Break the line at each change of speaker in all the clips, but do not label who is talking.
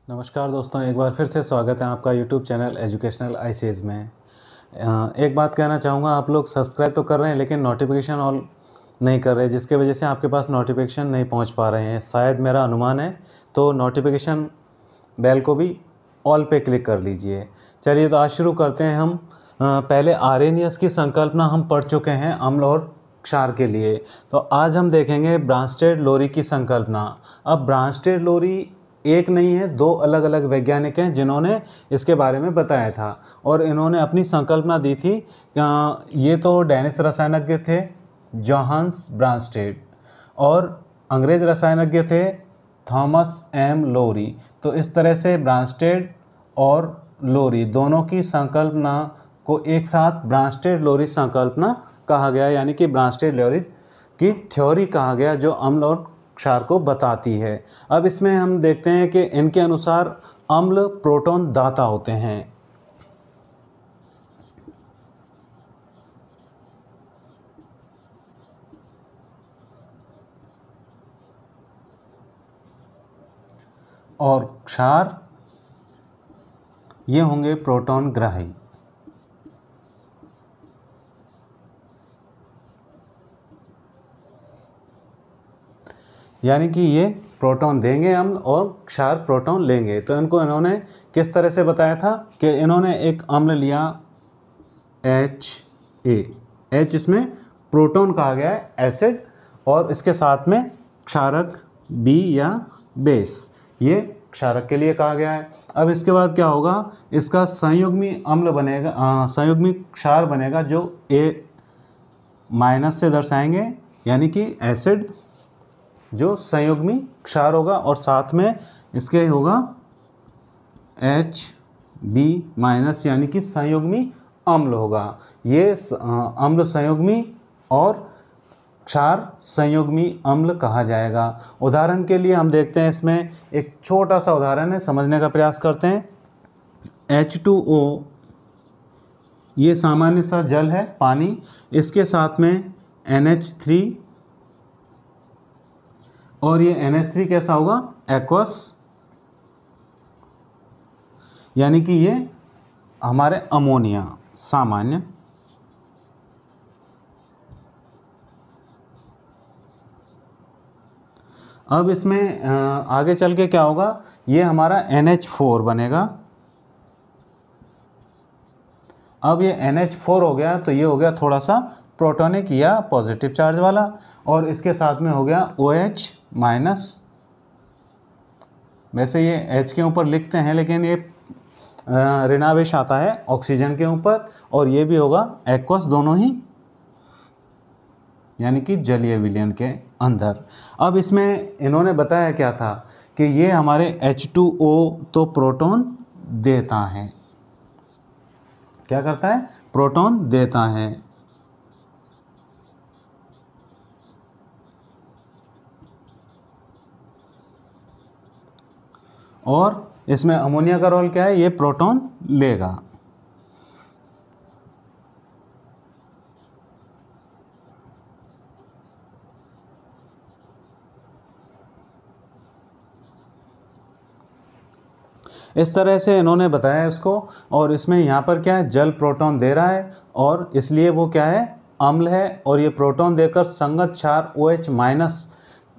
नमस्कार दोस्तों, एक बार फिर से स्वागत है आपका यूट्यूब चैनल एजुकेशनल आईसीएस में। एक बात कहना चाहूँगा, आप लोग सब्सक्राइब तो कर रहे हैं लेकिन नोटिफिकेशन ऑल नहीं कर रहे, जिसके वजह से आपके पास नोटिफिकेशन नहीं पहुंच पा रहे हैं। शायद मेरा अनुमान है, तो नोटिफिकेशन बेल को भी ऑल पे क्लिक कर लीजिए। चलिए तो आज शुरू करते हैं। हम पहले आर्हेनियस की संकल्पना हम पढ़ चुके हैं अम्ल और क्षार के लिए। तो आज हम देखेंगे ब्रांस्टेड लोरी की संकल्पना। अब ब्रांस्टेड लोरी एक नहीं है, दो अलग अलग वैज्ञानिक हैं जिन्होंने इसके बारे में बताया था और इन्होंने अपनी संकल्पना दी थी। ये तो डेनिश रसायनज्ञ थे जोहान्स ब्रांस्टेड, और अंग्रेज रसायनज्ञ थे थॉमस एम लोरी। तो इस तरह से ब्रांस्टेड और लोरी दोनों की संकल्पना को एक साथ ब्रांस्टेड लोरी संकल्पना कहा गया, यानी कि ब्रांस्टेड लोरी की थ्योरी कहा गया, जो अम्ल और क्षार को बताती है। अब इसमें हम देखते हैं कि इनके अनुसार अम्ल प्रोटॉन दाता होते हैं। और क्षार ये होंगे प्रोटॉन ग्राही। यानी कि ये प्रोटॉन देंगे अम्ल और क्षार प्रोटॉन लेंगे। तो इनको इन्होंने किस तरह से बताया था कि इन्होंने एक अम्ल लिया H इसमें प्रोटॉन कहा गया है एसिड, और इसके साथ में क्षारक B या बेस, ये क्षारक के लिए कहा गया है। अब इसके बाद क्या होगा, इसका संयुग्मी अम्ल बनेगा, संयुग्मी क्षार बनेगा, जो A- से दर्शाएंगे, यानी कि एसिड जो संयुग्मी क्षार होगा, और साथ में इसके होगा Hb-, यानी कि संयुग्मी अम्ल होगा। ये अम्ल संयुग्मी और क्षार संयुग्मी अम्ल कहा जाएगा। उदाहरण के लिए हम देखते हैं, इसमें एक छोटा सा उदाहरण है, समझने का प्रयास करते हैं। H2O ये सामान्य सा जल है, पानी, इसके साथ में NH3, और ये NH3 कैसा होगा, एक्वस, यानी कि ये हमारे अमोनिया सामान्य। अब इसमें आगे चल के क्या होगा, ये हमारा NH4 बनेगा। अब ये NH4 हो गया, तो ये हो गया थोड़ा सा प्रोटॉनिक या पॉजिटिव चार्ज वाला, और इसके साथ में हो गया OH-। वैसे ये H के ऊपर लिखते हैं, लेकिन ये ऋणावेश आता है ऑक्सीजन के ऊपर, और ये भी होगा एक्वस, दोनों ही, यानी कि जलीय विलयन के अंदर। अब इसमें इन्होंने बताया क्या था कि ये हमारे H2O तो प्रोटॉन देता है, क्या करता है, प्रोटॉन देता है। और इसमें अमोनिया का रोल क्या है, ये प्रोटॉन लेगा। इस तरह से इन्होंने बताया इसको, और इसमें यहाँ पर क्या है, जल प्रोटॉन दे रहा है, और इसलिए वो क्या है, अम्ल है, और ये प्रोटॉन देकर संगत क्षार OH-,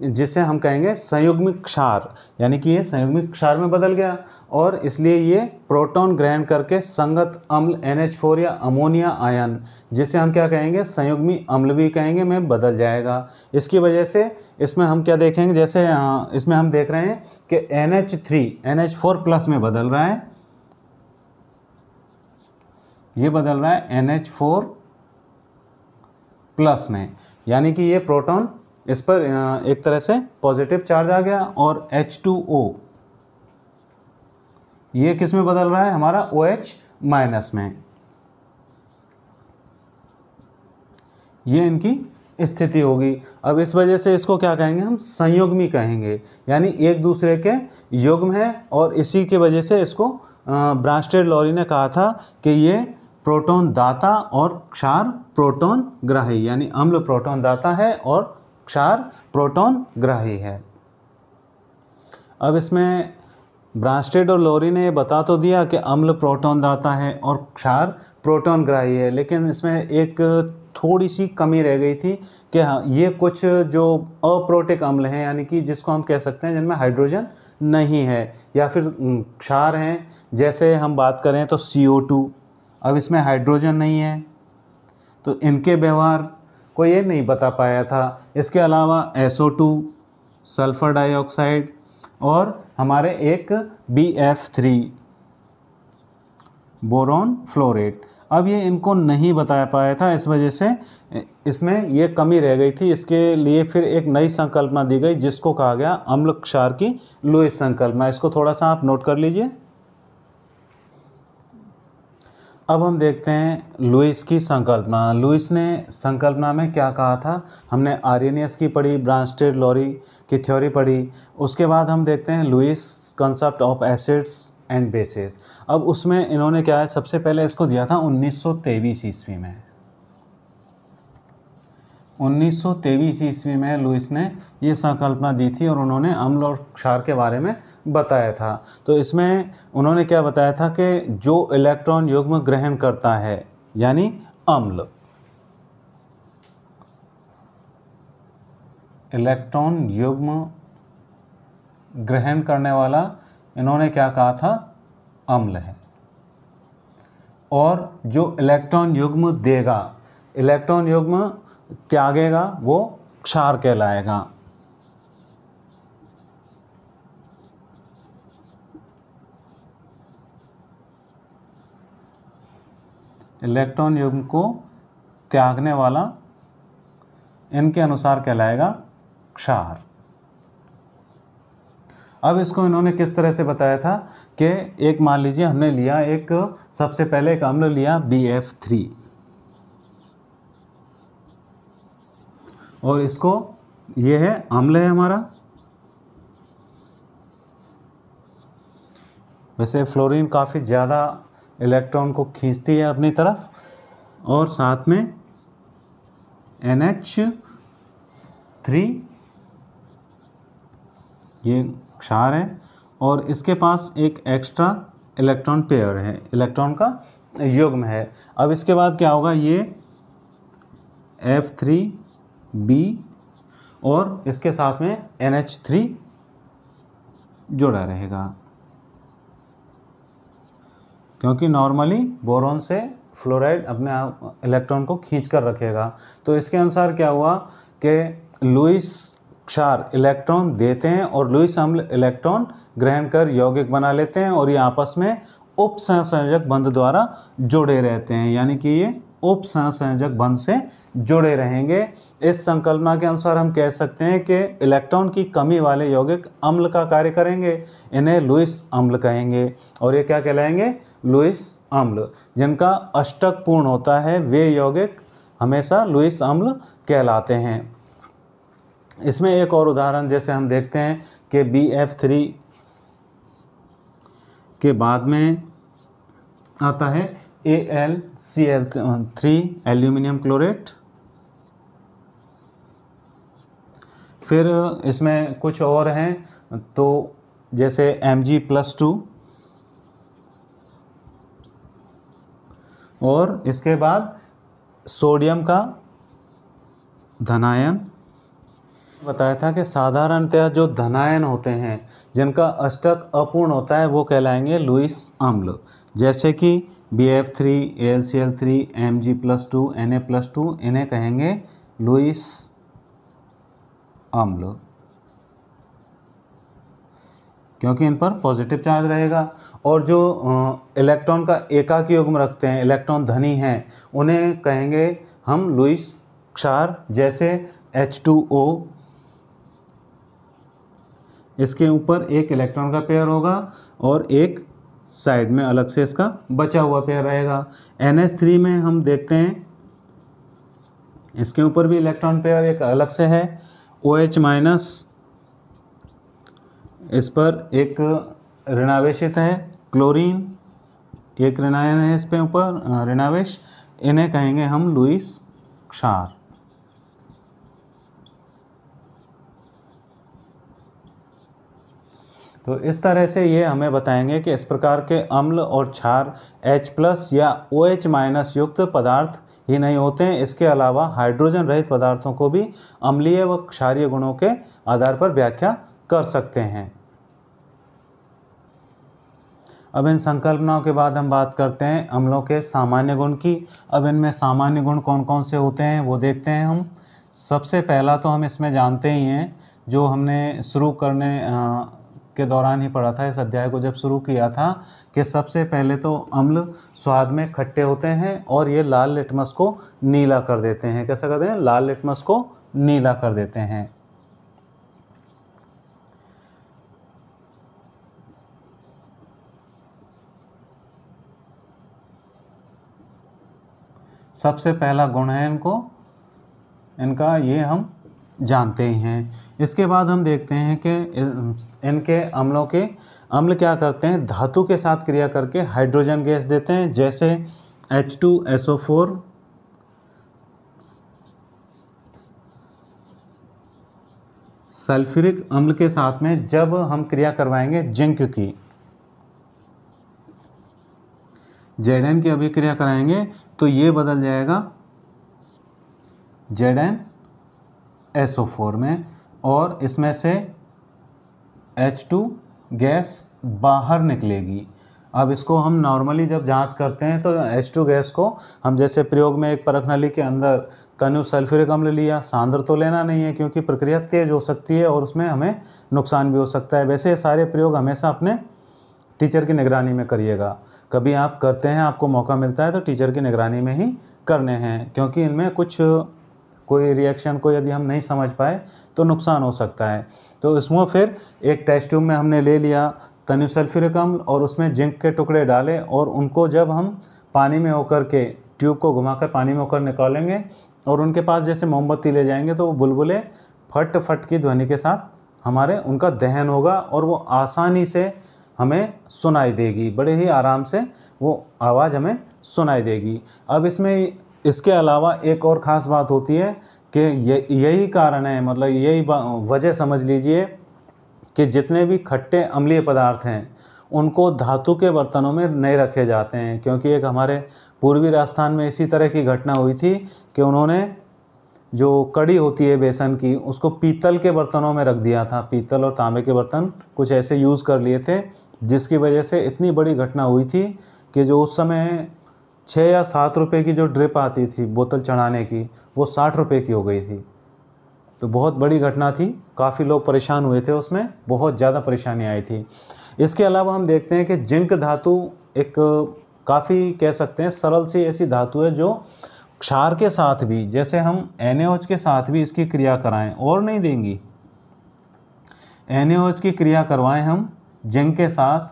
जिसे हम कहेंगे संयुग्मिक क्षार, यानी कि ये संयुग्मिक क्षार में बदल गया, और इसलिए ये प्रोटॉन ग्रहण करके संगत अम्ल NH4 या अमोनिया आयन, जिसे हम क्या कहेंगे, संयुग्मी अम्ल भी कहेंगे, में बदल जाएगा। इसकी वजह से इसमें हम क्या देखेंगे, जैसे इसमें हम देख रहे हैं कि NH3 NH4+ में बदल रहा है, ये बदल रहा है NH4+ में, यानी कि ये प्रोटॉन, इस पर एक तरह से पॉजिटिव चार्ज आ गया, और H2O ये किस में बदल रहा है, हमारा OH- में। ये इनकी स्थिति होगी। अब इस वजह से इसको क्या कहेंगे, हम संयुग्मी कहेंगे, यानी एक दूसरे के युग्म है, और इसी की वजह से इसको ब्रांस्टेड लोरी ने कहा था कि ये प्रोटॉन दाता और क्षार प्रोटॉन ग्राही, यानी अम्ल प्रोटॉन दाता है और क्षार प्रोटॉन ग्राही है। अब इसमें ब्रांस्टेड और लोरी ने बता तो दिया कि अम्ल प्रोटॉन दाता है और क्षार प्रोटॉन ग्राही है, लेकिन इसमें एक थोड़ी सी कमी रह गई थी कि हाँ, ये कुछ जो अप्रोटिक अम्ल हैं, यानी कि जिसको हम कह सकते हैं जिनमें हाइड्रोजन नहीं है, या फिर क्षार हैं, जैसे हम बात करें तो CO2, अब इसमें हाइड्रोजन नहीं है तो इनके व्यवहार को ये नहीं बता पाया था। इसके अलावा SO2, सल्फर डाइऑक्साइड और हमारे एक BF3 बोरॉन फ्लोरेट, अब ये इनको नहीं बता पाया था, इस वजह से इसमें ये कमी रह गई थी। इसके लिए फिर एक नई संकल्पना दी गई जिसको कहा गया अम्ल क्षार की लुईस संकल्पना। इसको थोड़ा सा आप नोट कर लीजिए। अब हम देखते हैं लुईस की संकल्पना। लुईस ने संकल्पना में क्या कहा था? हमने आर्यनियस की पढ़ी, ब्रांस्टेड लोरी की थ्योरी पढ़ी, उसके बाद हम देखते हैं Lewis concept of acids and bases. अब उसमें इन्होंने क्या है, सबसे पहले इसको दिया था 1923 ईस्वी में। 1923 ईस्वी में लुईस ने ये संकल्पना दी थी और उन्होंने अम्ल और क्षार के बारे में बताया था। तो इसमें उन्होंने क्या बताया था कि जो इलेक्ट्रॉन युग्म ग्रहण करता है, यानी अम्ल, इलेक्ट्रॉन युग्म ग्रहण करने वाला इन्होंने क्या कहा था? अम्ल है। और जो इलेक्ट्रॉन युग्म देगा, इलेक्ट्रॉन युग्म त्यागेगा, वो क्षार कहलाएगा। इलेक्ट्रॉन युग्म को त्यागने वाला इनके अनुसार कहलाएगा क्षार। अब इसको इन्होंने किस तरह से बताया था कि एक मान लीजिए हमने लिया एक, सबसे पहले एक अम्ल लिया BF3 और इसको, ये है अम्ल है हमारा। वैसे फ्लोरीन काफ़ी ज़्यादा इलेक्ट्रॉन को खींचती है अपनी तरफ, और साथ में NH3 ये क्षार है, और इसके पास एक एक्स्ट्रा इलेक्ट्रॉन पेयर है, इलेक्ट्रॉन का युग्म है। अब इसके बाद क्या होगा, ये F3B और इसके साथ में NH3 जुड़ा रहेगा, क्योंकि नॉर्मली बोरॉन से फ्लोराइड अपने आप इलेक्ट्रॉन को खींच कर रखेगा। तो इसके अनुसार क्या हुआ कि लुईस क्षार इलेक्ट्रॉन देते हैं और लुईस अम्ल इलेक्ट्रॉन ग्रहण कर यौगिक बना लेते हैं, और ये आपस में उपसंयोजक बंध द्वारा जुड़े रहते हैं, यानी कि ये उपसंयोजक बंध से जुड़े रहेंगे। इस संकल्पना के अनुसार हम कह सकते हैं कि इलेक्ट्रॉन की कमी वाले यौगिक अम्ल का कार्य करेंगे, इन्हें लुईस अम्ल कहेंगे। और ये क्या कहलाएंगे? लुईस अम्ल। जिनका अष्टक पूर्ण होता है वे यौगिक हमेशा लुईस अम्ल कहलाते हैं। इसमें एक और उदाहरण जैसे हम देखते हैं कि BF3 के बाद में आता है AlCl3 एल्यूमिनियम क्लोरेट। फिर इसमें कुछ और हैं, तो जैसे Mg+2, और इसके बाद सोडियम का धनायन। बताया था कि साधारणतया जो धनायन होते हैं जिनका अष्टक अपूर्ण होता है वो कहलाएंगे लुईस अम्ल, जैसे कि BF3, AlCl3, Mg+2, Na+2, इन्हें कहेंगे लुईस अम्ल, क्योंकि इन पर पॉजिटिव चार्ज रहेगा। और जो इलेक्ट्रॉन का एकाकी युग्म रखते हैं, इलेक्ट्रॉन धनी हैं, उन्हें कहेंगे हम लुईस क्षार, जैसे H2O, इसके ऊपर एक इलेक्ट्रॉन का पेयर होगा और एक साइड में अलग से इसका बचा हुआ पेयर रहेगा। NH3 में हम देखते हैं इसके ऊपर भी इलेक्ट्रॉन पेयर एक अलग से है। OH-, इस पर एक ऋणावेशित है। क्लोरीन, एक ऋणायन है इस पे ऊपर ऋणावेश, इन्हें कहेंगे हम लुईस क्षार। तो इस तरह से ये हमें बताएंगे कि इस प्रकार के अम्ल और क्षार H+ या OH- युक्त पदार्थ ही नहीं होते हैं, इसके अलावा हाइड्रोजन रहित पदार्थों को भी अम्लीय व क्षारीय गुणों के आधार पर व्याख्या कर सकते हैं। अब इन संकल्पनाओं के बाद हम बात करते हैं अम्लों के सामान्य गुण की। अब इनमें सामान्य गुण कौन कौन से होते हैं वो देखते हैं हम। सबसे पहला तो हम इसमें जानते ही हैं, जो हमने शुरू करने के दौरान ही पढ़ा था, इस अध्याय को जब शुरू किया था, कि सबसे पहले तो अम्ल स्वाद में खट्टे होते हैं और ये लाल लिटमस को नीला कर देते हैं। कैसा करते हैं? लाल लिटमस को नीला कर देते हैं। सबसे पहला गुण है इनका ये हम जानते ही हैं। इसके बाद हम देखते हैं कि इनके अम्ल क्या करते हैं? धातु के साथ क्रिया करके हाइड्रोजन गैस देते हैं, जैसे H2SO4, सल्फ्यूरिक अम्ल के साथ में जब हम क्रिया करवाएंगे जिंक की, Zn की अभिक्रिया कराएंगे तो ये बदल जाएगा ZnSO4 में, और इसमें से H2 गैस बाहर निकलेगी। अब इसको हम नॉर्मली जब जांच करते हैं तो H2 गैस को हम जैसे प्रयोग में एक परख नली के अंदर तनु सल्फ्यूरिक अम्ल लिया, सांद्र तो लेना नहीं है क्योंकि प्रक्रिया तेज हो सकती है और उसमें हमें नुकसान भी हो सकता है। वैसे ये सारे प्रयोग हमेशा अपने टीचर की निगरानी में करिएगा। कभी आप करते हैं, आपको मौका मिलता है तो टीचर की निगरानी में ही करने हैं, क्योंकि इनमें कोई रिएक्शन को यदि हम नहीं समझ पाए तो नुकसान हो सकता है। तो इसमें फिर एक टेस्ट ट्यूब में हमने ले लिया तनु सल्फ्यूरिक अम्ल और उसमें जिंक के टुकड़े डाले, और उनको जब हम पानी में होकर के ट्यूब को घुमाकर पानी में होकर निकालेंगे और उनके पास जैसे मोमबत्ती ले जाएंगे तो वो बुलबुले फट फट की ध्वनि के साथ उनका दहन होगा और वो आसानी से हमें सुनाई देगी, बड़े ही आराम से वो आवाज़ हमें सुनाई देगी। अब इसके अलावा एक और ख़ास बात होती है कि यही कारण है, मतलब यही वजह समझ लीजिए कि जितने भी खट्टे अम्लीय पदार्थ हैं उनको धातु के बर्तनों में नहीं रखे जाते हैं, क्योंकि एक हमारे पूर्वी राजस्थान में इसी तरह की घटना हुई थी कि उन्होंने जो कड़ी होती है बेसन की उसको पीतल के बर्तनों में रख दिया था। पीतल और तांबे के बर्तन कुछ ऐसे यूज़ कर लिए थे, जिसकी वजह से इतनी बड़ी घटना हुई थी कि जो उस समय 6 या 7 रुपए की जो ड्रिप आती थी बोतल चढ़ाने की, वो 60 रुपए की हो गई थी। तो बहुत बड़ी घटना थी, काफ़ी लोग परेशान हुए थे, उसमें बहुत ज़्यादा परेशानी आई थी। इसके अलावा हम देखते हैं कि जिंक धातु एक काफ़ी कह सकते हैं सरल सी ऐसी धातु है जो क्षार के साथ भी, जैसे हम NaOH के साथ भी इसकी क्रिया कराएं और नहीं देंगी, NaOH की क्रिया करवाएं हम जिंक के साथ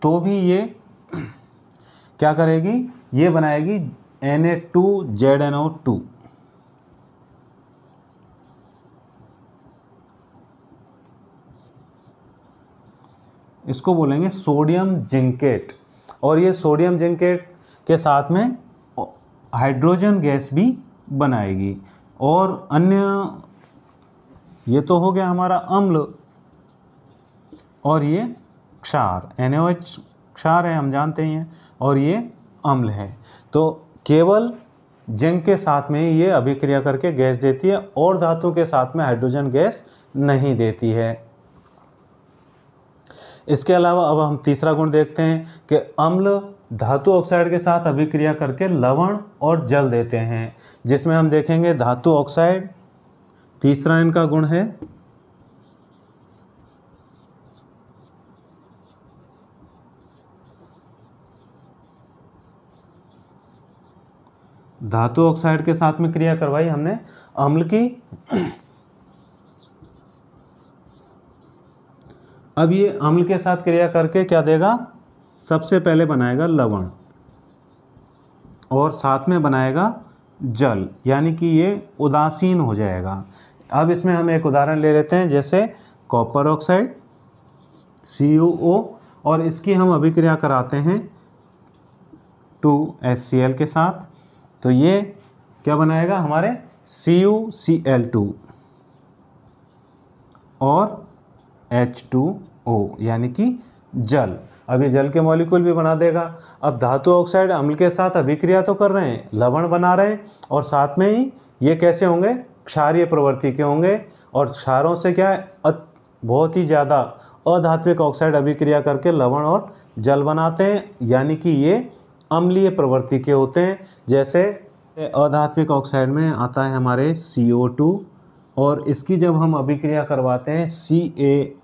तो भी ये क्या करेगी? ये बनाएगी Na2ZnO2। इसको बोलेंगे सोडियम जिंकेट, और ये सोडियम जिंकेट के साथ में हाइड्रोजन गैस भी बनाएगी। और अन्य, ये तो हो गया हमारा अम्ल, और ये क्षार, NaOH क्षार है हम जानते ही हैं, और ये अम्ल है। तो केवल जिंक के साथ में ही ये अभिक्रिया करके गैस देती है और धातु के साथ में हाइड्रोजन गैस नहीं देती है। इसके अलावा अब हम तीसरा गुण देखते हैं कि अम्ल धातु ऑक्साइड के साथ अभिक्रिया करके लवण और जल देते हैं, जिसमें हम देखेंगे धातु ऑक्साइड, तीसरा इनका गुण है धातु ऑक्साइड के साथ में क्रिया करवाई हमने अम्ल की। अब ये अम्ल के साथ क्रिया करके क्या देगा? सबसे पहले बनाएगा लवण और साथ में बनाएगा जल, यानी कि ये उदासीन हो जाएगा। अब इसमें हम एक उदाहरण ले लेते हैं, जैसे कॉपर ऑक्साइड CuO, और इसकी हम अभिक्रिया कराते हैं 2HCl के साथ, तो ये क्या बनाएगा? हमारे CuCl2, और H2O यानी कि जल। अब ये जल के मॉलिक्यूल भी बना देगा। अब धातु ऑक्साइड अम्ल के साथ अभिक्रिया तो कर रहे हैं, लवण बना रहे हैं, और साथ में ही ये कैसे होंगे, क्षारीय प्रवृत्ति के होंगे। और क्षारों से क्या है, बहुत ही ज़्यादा अधात्विक ऑक्साइड अभिक्रिया करके लवण और जल बनाते हैं, यानी कि ये अम्लीय प्रवृत्ति के होते हैं। जैसे अधात्विक ऑक्साइड में आता है हमारे CO2, और इसकी जब हम अभिक्रिया करवाते हैं CaOH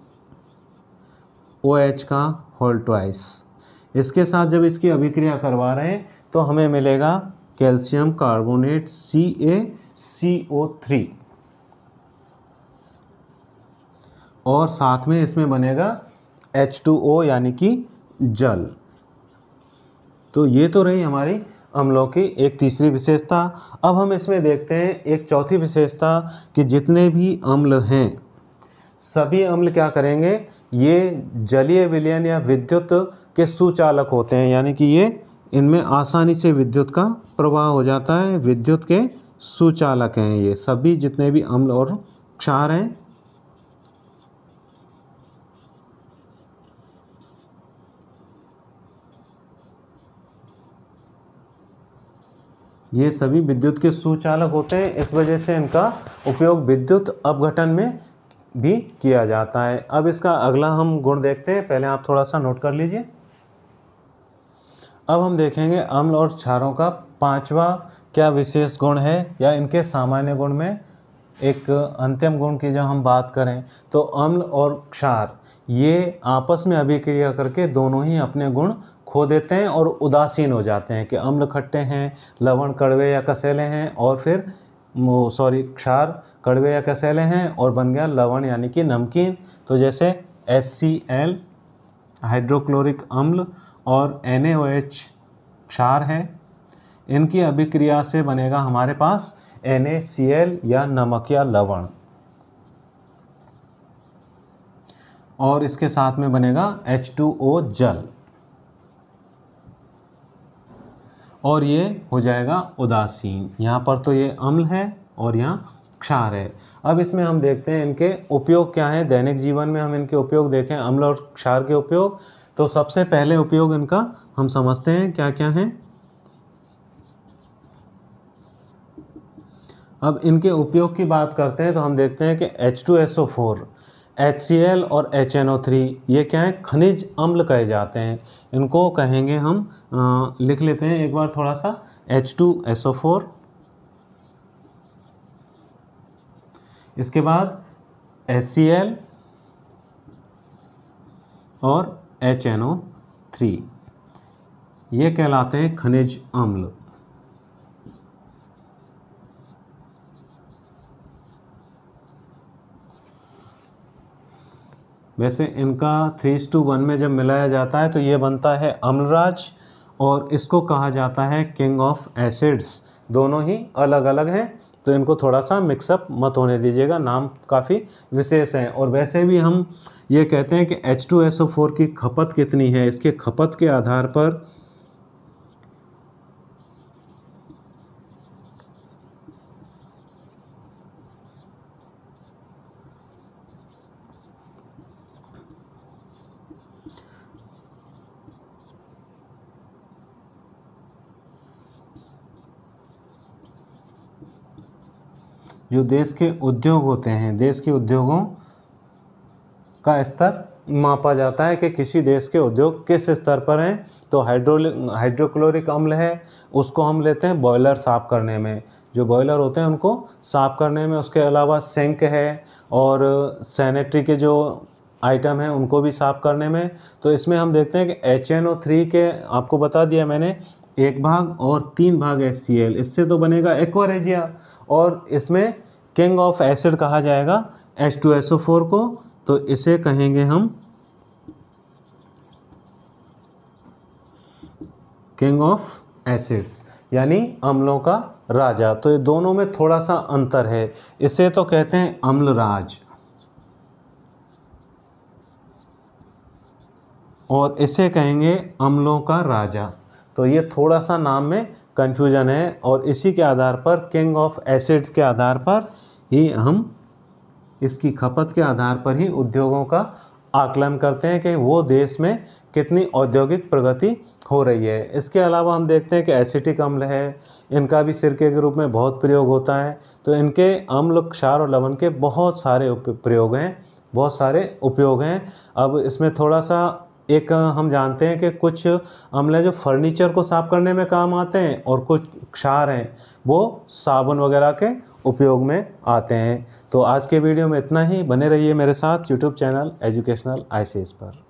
का होल ट्वाइस, इसके साथ जब इसकी अभिक्रिया करवा रहे हैं तो हमें मिलेगा कैल्शियम कार्बोनेट CaCO3, और साथ में इसमें बनेगा H2O यानी कि जल। तो ये तो रही हमारी अम्लों की एक तीसरी विशेषता। अब हम इसमें देखते हैं एक चौथी विशेषता कि जितने भी अम्ल हैं सभी अम्ल क्या करेंगे, ये जलीय विलयन या विद्युत के सुचालक होते हैं, यानी कि ये इनमें आसानी से विद्युत का प्रवाह हो जाता है, विद्युत के सुचालक हैं ये सभी जितने भी अम्ल और क्षार हैं। ये सभी विद्युत के सुचालक होते हैं, इस वजह से इनका उपयोग विद्युत अपघटन में भी किया जाता है। अब इसका अगला हम गुण देखते हैं, पहले आप थोड़ा सा नोट कर लीजिए। अब हम देखेंगे अम्ल और क्षारों का पांचवा क्या विशेष गुण है, या इनके सामान्य गुण में एक अंतिम गुण की जब हम बात करें तो अम्ल और क्षार ये आपस में अभिक्रिया करके दोनों ही अपने गुण खो देते हैं और उदासीन हो जाते हैं कि अम्ल खट्टे हैं, लवण कड़वे या कसैले हैं, और फिर क्षार कड़वे या कसैले हैं और बन गया लवण यानी कि नमकीन। तो जैसे HCl हाइड्रोक्लोरिक अम्ल और NaOH क्षार है, इनकी अभिक्रिया से बनेगा हमारे पास NaCl या नमक या लवण, और इसके साथ में बनेगा H2O जल, और ये हो जाएगा उदासीन। यहाँ पर तो ये अम्ल है और यहाँ क्षार है। अब इसमें हम देखते हैं इनके उपयोग क्या हैं, दैनिक जीवन में हम इनके उपयोग देखें, अम्ल और क्षार के उपयोग। तो सबसे पहले उपयोग इनका हम समझते हैं क्या क्या हैं। अब इनके उपयोग की बात करते हैं तो हम देखते हैं कि H2SO4, HCl और HNO3 ये क्या है, खनिज अम्ल कहे जाते हैं। इनको कहेंगे हम लिख लेते हैं एक बार थोड़ा सा। H2SO4, इसके बाद HCl और HNO3 ये कहलाते हैं खनिज अम्ल। वैसे इनका 3:1 में जब मिलाया जाता है तो ये बनता है अम्लराज, और इसको कहा जाता है किंग ऑफ एसिड्स। दोनों ही अलग अलग हैं तो इनको थोड़ा सा मिक्सअप मत होने दीजिएगा, नाम काफ़ी विशेष हैं। और वैसे भी हम ये कहते हैं कि H2SO4 की खपत कितनी है, इसके खपत के आधार पर जो देश के उद्योग होते हैं, देश के उद्योगों का स्तर मापा जाता है कि किसी देश के उद्योग किस स्तर पर हैं। तो हाइड्रोक्लोरिक अम्ल है, उसको हम लेते हैं बॉयलर साफ़ करने में, जो बॉयलर होते हैं उनको साफ़ करने में। उसके अलावा सिंक है और सैनिटरी के जो आइटम हैं उनको भी साफ़ करने में। तो इसमें हम देखते हैं कि HNO3 के आपको बता दिया मैंने 1 भाग और 3 भाग HCl, इससे तो बनेगा एक्वा रेजिया, और इसमें किंग ऑफ एसिड कहा जाएगा H2SO4 को। तो इसे कहेंगे हम किंग ऑफ एसिड्स यानी अम्लों का राजा। तो ये दोनों में थोड़ा सा अंतर है, इसे तो कहते हैं अम्लराज और इसे कहेंगे अम्लों का राजा। तो ये थोड़ा सा नाम में कन्फ्यूजन है, और इसी के आधार पर किंग ऑफ एसिड्स के आधार पर ही हम इसकी खपत के आधार पर ही उद्योगों का आकलन करते हैं कि वो देश में कितनी औद्योगिक प्रगति हो रही है। इसके अलावा हम देखते हैं कि एसिटिक अम्ल है, इनका भी सिरके के रूप में बहुत प्रयोग होता है। तो इनके अम्ल, क्षार और लवण के बहुत सारे प्रयोग हैं, बहुत सारे उपयोग हैं। अब इसमें थोड़ा सा एक हम जानते हैं कि कुछ अम्ल हैं जो फर्नीचर को साफ करने में काम आते हैं, और कुछ क्षार हैं वो साबुन वगैरह के उपयोग में आते हैं। तो आज के वीडियो में इतना ही। बने रहिए मेरे साथ यूट्यूब चैनल एजुकेशनल ICS पर।